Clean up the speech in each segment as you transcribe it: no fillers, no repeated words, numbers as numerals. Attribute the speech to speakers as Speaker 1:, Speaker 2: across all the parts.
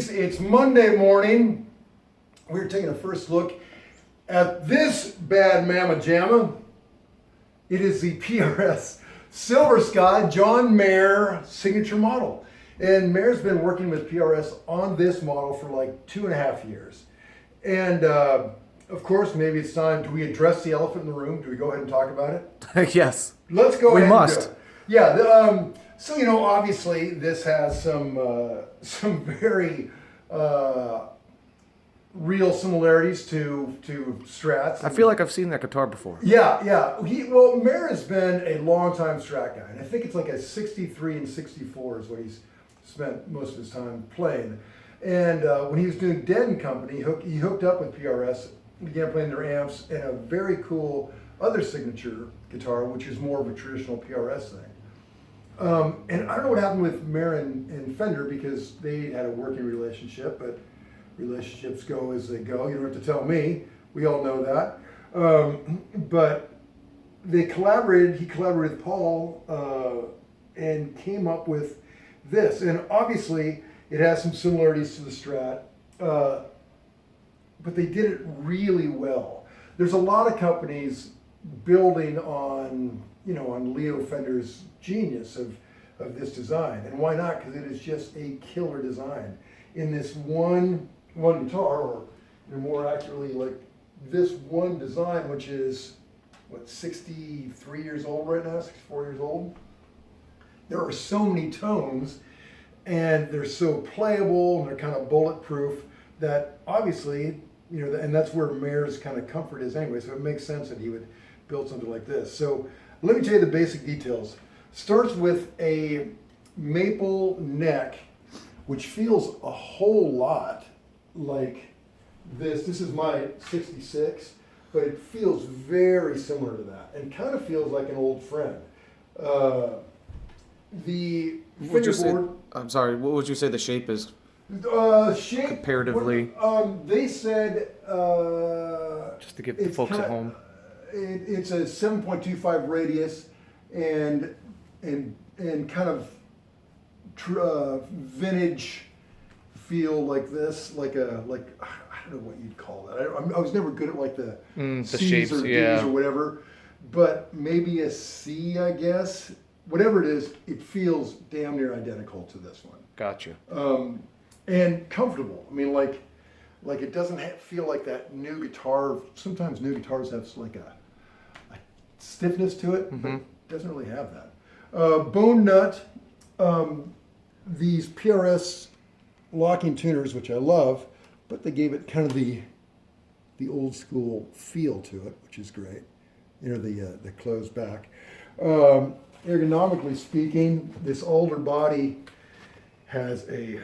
Speaker 1: It's Monday morning. We're taking a first look at this bad mamma jamma. It is the PRS Silver Sky John Mayer signature model. And Mayer's been working with PRS on this model for like 2.5 years. And of course, maybe it's time, do we address the elephant in the room? Do we go ahead and talk about it?
Speaker 2: Yes.
Speaker 1: Let's go ahead
Speaker 2: We must.
Speaker 1: and do it. Yeah, so you know, obviously this has some very real similarities to Strats.
Speaker 2: I feel like I've seen that guitar before.
Speaker 1: Yeah. Well, Mayer has been a long-time Strat guy, and I think it's like a 63 and 64 is what he's spent most of his time playing. And when he was doing Dead & Company, he hooked up with PRS, began playing their amps, and a very cool other signature guitar, which is more of a traditional PRS thing. And I don't know what happened with Mayer and Fender because they had a working relationship, but relationships go as they go. You don't have to tell me. We all know that. But they collaborated. He collaborated with Paul and came up with this. And obviously, it has some similarities to the Strat, but they did it really well. There's a lot of companies building on, on Leo Fender's genius of this design. And why not? Because it is just a killer design. In this one guitar, or more accurately, like this one design, which is, 63 years old right now, 64 years old. There are so many tones, and they're so playable, and they're kind of bulletproof that obviously, and that's where Mayer's kind of comfort is anyway, so it makes sense that he would build something like this. So let me tell you the basic details. Starts with a maple neck, which feels a whole lot like this. This is my 66, but it feels very similar to that and kind of feels like an old friend. The fingerboard.
Speaker 2: I'm sorry, what would you say the shape is?
Speaker 1: Shape
Speaker 2: comparatively.
Speaker 1: They said
Speaker 2: just to give the folks at home.
Speaker 1: It's a 7.25 radius and kind of vintage feel like this, like I don't know what you'd call that. I was never good at like the C's
Speaker 2: shapes,
Speaker 1: or D's
Speaker 2: yeah,
Speaker 1: or whatever, but maybe a C, I guess. Whatever it is, it feels damn near identical to this one.
Speaker 2: Gotcha.
Speaker 1: And comfortable. I mean, like it doesn't feel like that new guitar. Sometimes new guitars have like a stiffness to it, but it doesn't really have that. Bone nut. these PRS locking tuners, which I love, but they gave it kind of the old school feel to it, which is great. You know, the closed back. Ergonomically speaking, this older body has a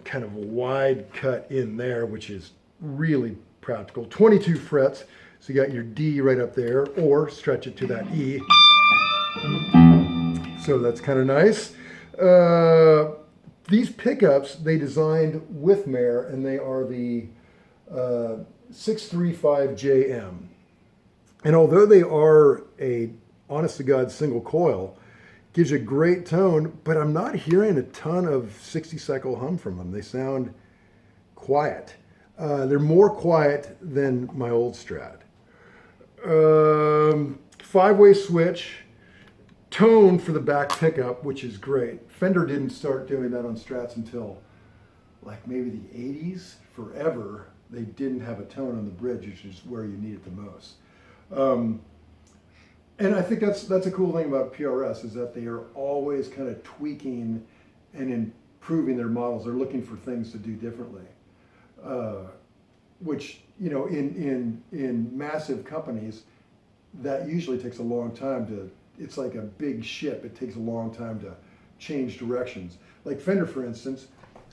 Speaker 1: kind of a wide cut in there, which is really practical. 22 frets, so you got your D right up there, or stretch it to that E. So that's kind of nice. These pickups they designed with Mayer, and they are the 635JM. And although they are a honest to God single coil, gives you a great tone, but I'm not hearing a ton of 60 cycle hum from them. They sound quiet. They're more quiet than my old Strat. 5-way switch, tone for the back pickup, which is great. Fender didn't start doing that on Strats until like maybe the 80s. Forever, they didn't have a tone on the bridge, which is where you need it the most. And I think that's a cool thing about PRS, is that they are always kind of tweaking and improving their models. They're looking for things to do differently, which, you know, in massive companies, that usually takes a long time to. It's like a big ship. It takes a long time to change directions. Like Fender, for instance,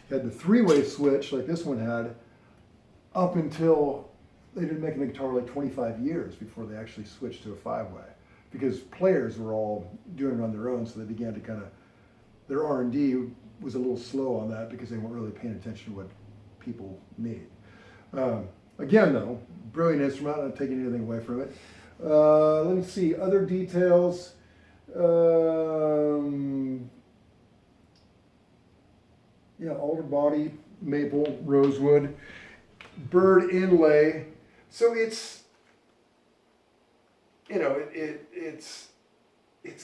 Speaker 1: had the 3-way switch like this one had up until they didn't make a guitar like 25 years before they actually switched to a 5-way, because players were all doing it on their own, so they began to kind of, their R&D was a little slow on that because they weren't really paying attention to what people need. Again though, brilliant instrument, I'm not taking anything away from it. Let me see, other details. Yeah, alder body, maple, rosewood, bird inlay. So it's, you know, it's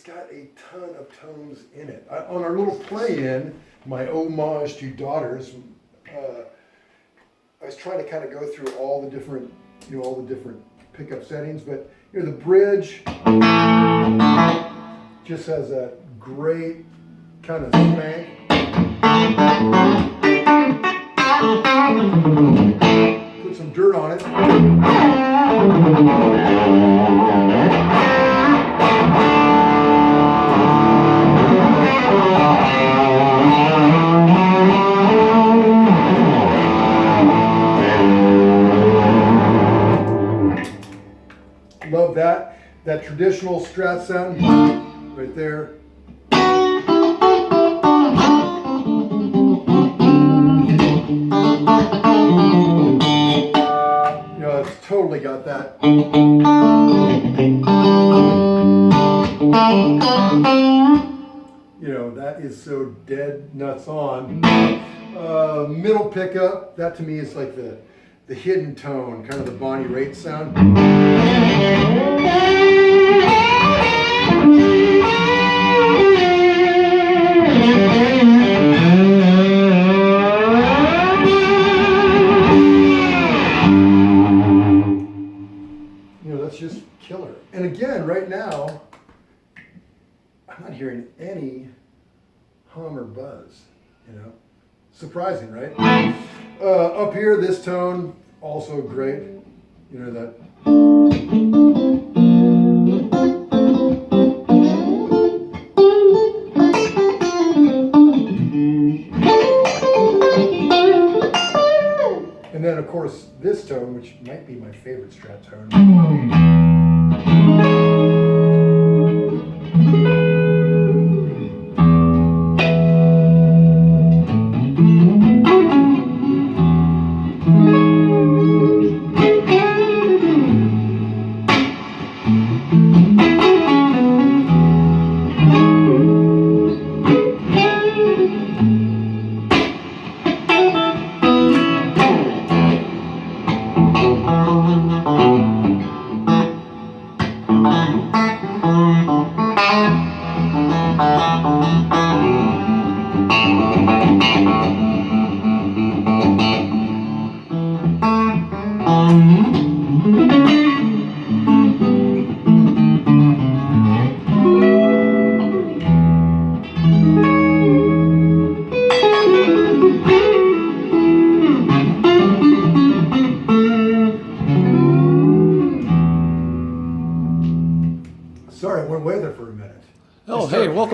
Speaker 1: got a ton of tones in it. On our little play-in, my homage to Daughters, I was trying to kind of go through all the different, you know, all the different pickup settings, but you know, the bridge just has that great kind of spank. Put some dirt on it. Love that. That traditional Strat sound right there. You know, it's totally got that. You know, that is so dead nuts on. Middle pickup, that to me is like the hidden tone, kind of the Bonnie Raitt sound. You know, that's just killer. And again, right now, I'm not hearing any hum or buzz, you know. Surprising, right? Up here, this tone, also great. You know that. And then, of course, this tone, which might be my favorite Strat tone.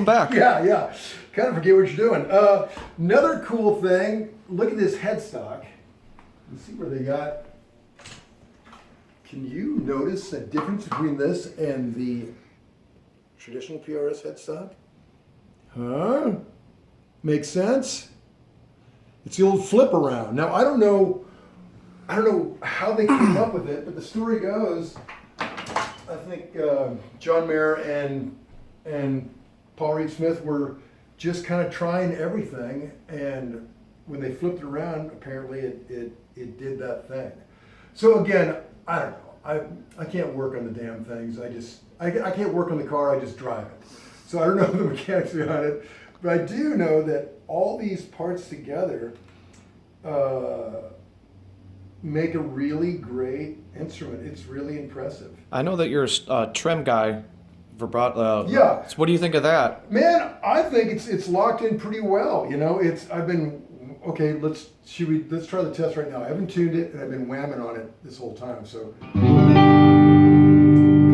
Speaker 2: welcome back.
Speaker 1: Yeah. Kind of forget what you're doing. Another cool thing, look at this headstock. Let's see where they got. Can you notice the difference between this and the traditional PRS headstock? Huh? Makes sense? It's the old flip around. Now I don't know how they came up with it, but the story goes, I think John Mayer and Paul Reed Smith were just kind of trying everything, and when they flipped it around, apparently it did that thing. So again, I don't know. I can't work on the damn things. I can't work on the car. I just drive it. So I don't know the mechanics behind it, but I do know that all these parts together make a really great instrument. It's really impressive.
Speaker 2: I know that you're a trim guy. Vibrato.
Speaker 1: Yeah.
Speaker 2: So what do you think of that?
Speaker 1: Man, I think it's locked in pretty well. You know, okay. Let's try the test right now. I haven't tuned it, and I've been whamming on it this whole time. So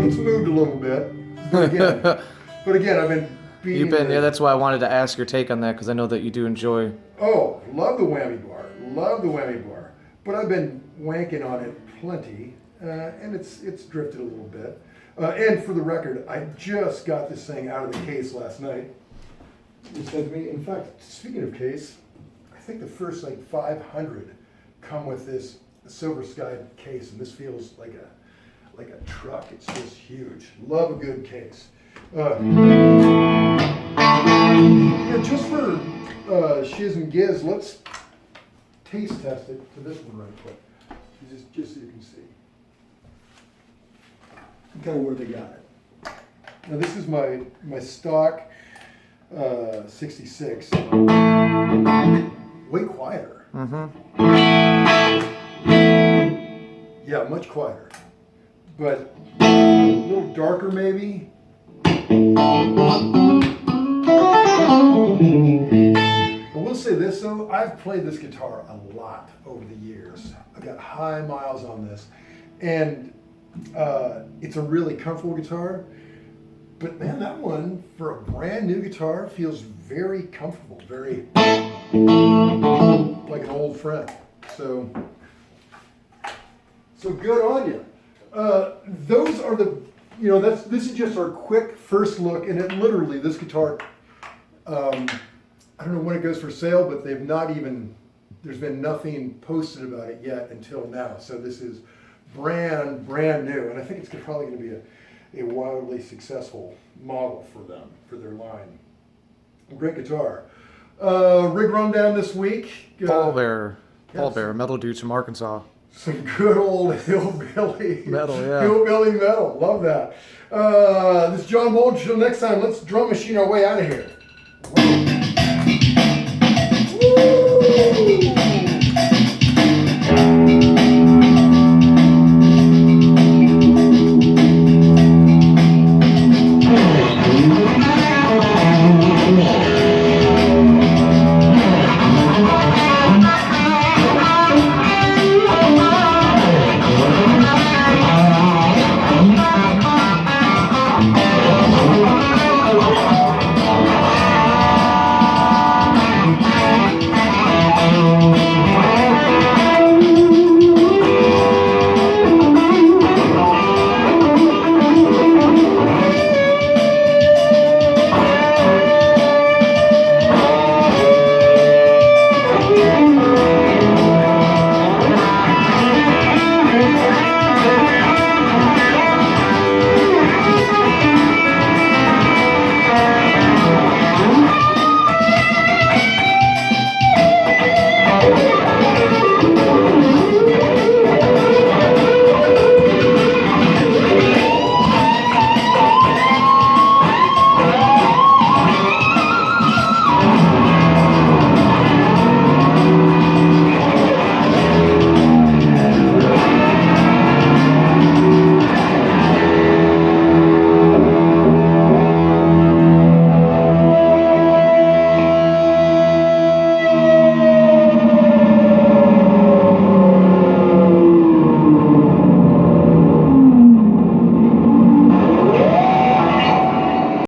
Speaker 1: it's moved a little bit, but again, I've been beating.
Speaker 2: Yeah. That's why I wanted to ask your take on that, because I know that you do enjoy.
Speaker 1: Oh, love the whammy bar. But I've been wanking on it plenty, and it's drifted a little bit. And for the record, I just got this thing out of the case last night. It said to me, in fact, speaking of case, I think the first 500 come with this Silver Sky case, and this feels like a truck. It's just huge. Love a good case. Just for shiz and giz, let's taste test it to this one right quick, just so you can see kind of where they got it. Now this is my stock 66. Way quieter.
Speaker 2: Mm-hmm.
Speaker 1: Yeah, much quieter. But a little darker maybe. I will say this though, I've played this guitar a lot over the years. I've got high miles on this. And it's a really comfortable guitar, but man, that one for a brand new guitar feels very comfortable, very like an old friend. So good on you. Those are this is just our quick first look, and it literally, this guitar, I don't know when it goes for sale, but there's been nothing posted about it yet until now. So this is brand new, and I think it's probably going to be a wildly successful model for them, for their line. Great guitar. Rig rundown this week.
Speaker 2: Paul Bear, metal dudes from Arkansas.
Speaker 1: Some good old hillbilly
Speaker 2: metal, yeah.
Speaker 1: Hillbilly metal. Love that. This is John Bohlinger. Until next time, let's drum machine our way out of here.